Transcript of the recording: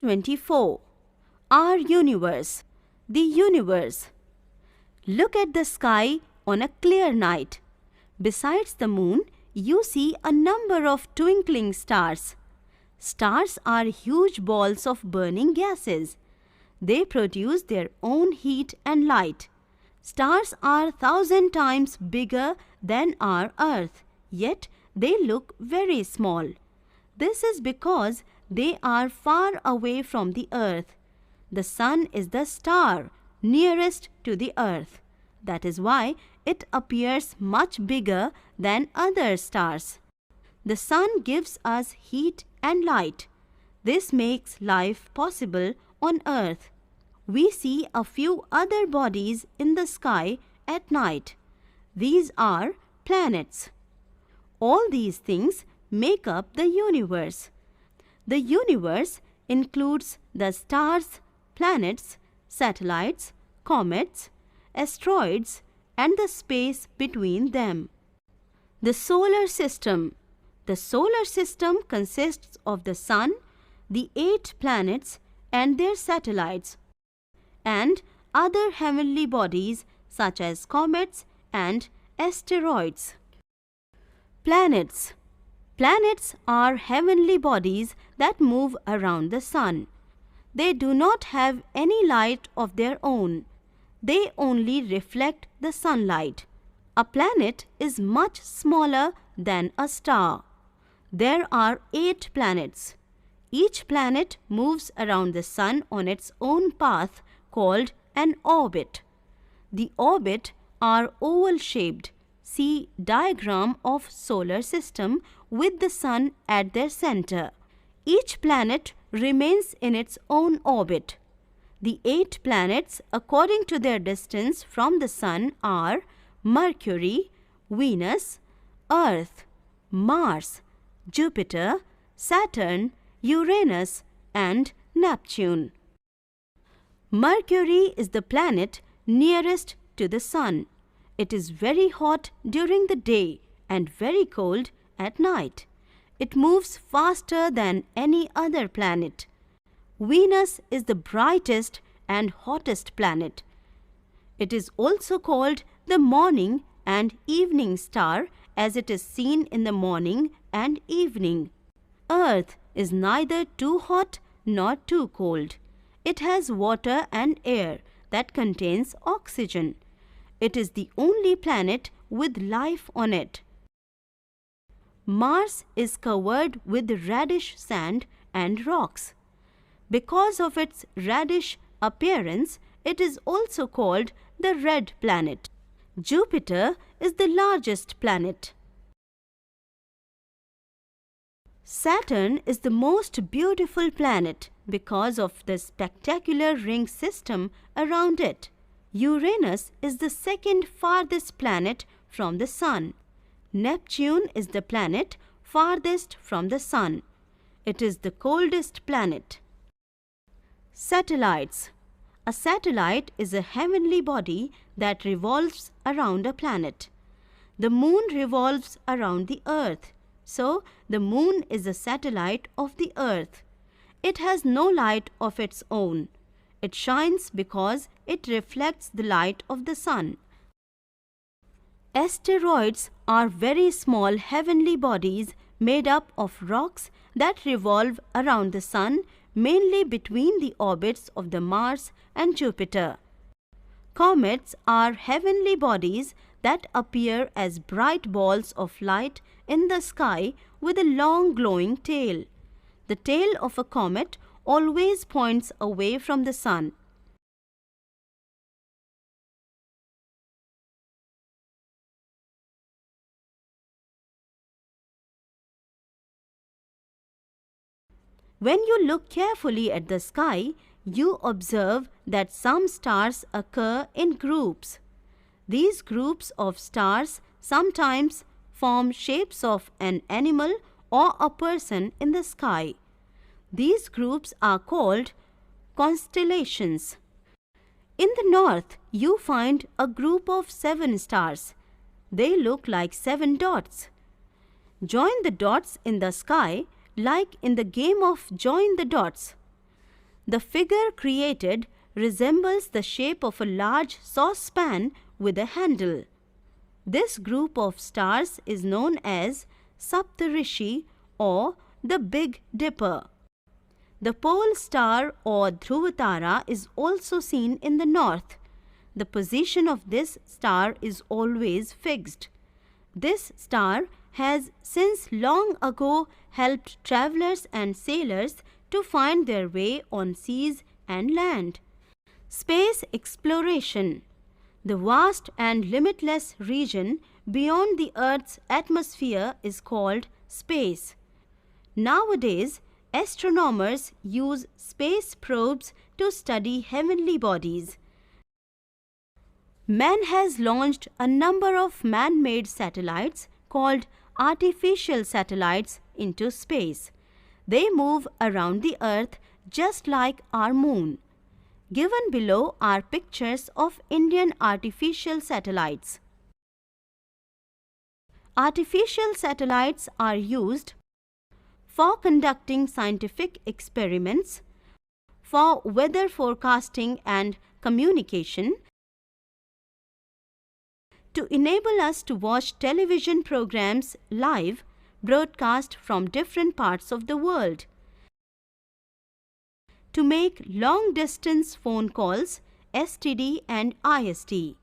24. Our universe. The universe. Look at the sky on a clear night. Besides the moon, you see a number of twinkling stars. Stars are huge balls of burning gases. They produce their own heat and light. Stars are 1,000 times bigger than our Earth, yet they look very small. This is because they are far away from the Earth. The Sun is the star nearest to the Earth. That is why it appears much bigger than other stars. The Sun gives us heat and light. This makes life possible on Earth. We see a few other bodies in the sky at night. These are planets. All these things make up the universe. The universe includes the stars, planets, satellites, comets, asteroids, and the space between them. The solar system. The solar system consists of the Sun, the 8 planets and their satellites, and other heavenly bodies such as comets and asteroids. Planets. Planets are heavenly bodies that move around the Sun. They do not have any light of their own. They only reflect the sunlight. A planet is much smaller than a star. There are 8 planets. Each planet moves around the Sun on its own path called an orbit. The orbit are oval-shaped. See diagram of solar system with the Sun at their center. Each planet remains in its own orbit. The 8 planets according to their distance from the Sun are Mercury, Venus, Earth, Mars, Jupiter, Saturn, Uranus, and Neptune. Mercury is the planet nearest to the Sun. It is very hot during the day and very cold at night. It moves faster than any other planet. Venus is the brightest and hottest planet. It is also called the morning and evening star as it is seen in the morning and evening. Earth is neither too hot nor too cold. It has water and air that contains oxygen. It is the only planet with life on it. Mars is covered with reddish sand and rocks. Because of its reddish appearance, it is also called the red planet. Jupiter is the largest planet. Saturn is the most beautiful planet because of the spectacular ring system around it. Uranus is the second farthest planet from the Sun. Neptune is the planet farthest from the Sun. It is the coldest planet. Satellites. A satellite is a heavenly body that revolves around a planet. The moon revolves around the Earth, so the moon is a satellite of the Earth. It has no light of its own. It shines because it reflects the light of the Sun. Asteroids are very small heavenly bodies made up of rocks that revolve around the Sun, mainly between the orbits of the Mars and Jupiter. Comets are heavenly bodies that appear as bright balls of light in the sky with a long glowing tail. The tail of a comet always points away from the Sun. When you look carefully at the sky, you observe that some stars occur in groups. These groups of stars sometimes form shapes of an animal or a person in the sky. These groups are called constellations. In the north, you find a group of 7 stars. They look like 7 dots. Join the dots in the sky like in the game of Join the Dots. The figure created resembles the shape of a large saucepan with a handle. This group of stars is known as Saptarishi or the Big Dipper. The pole star or Dhruvatara is also seen in the north. The position of this star is always fixed. This star has since long ago helped travelers and sailors to find their way on seas and land. Space exploration. The vast and limitless region beyond the Earth's atmosphere is called space. Nowadays, astronomers use space probes to study heavenly bodies. Man has launched a number of man-made satellites called artificial satellites into space. They move around the Earth just like our moon. Given below are pictures of Indian artificial satellites. Artificial satellites are used for conducting scientific experiments, for weather forecasting and communication, to enable us to watch television programs live broadcast from different parts of the world, to make long-distance phone calls, STD and IST.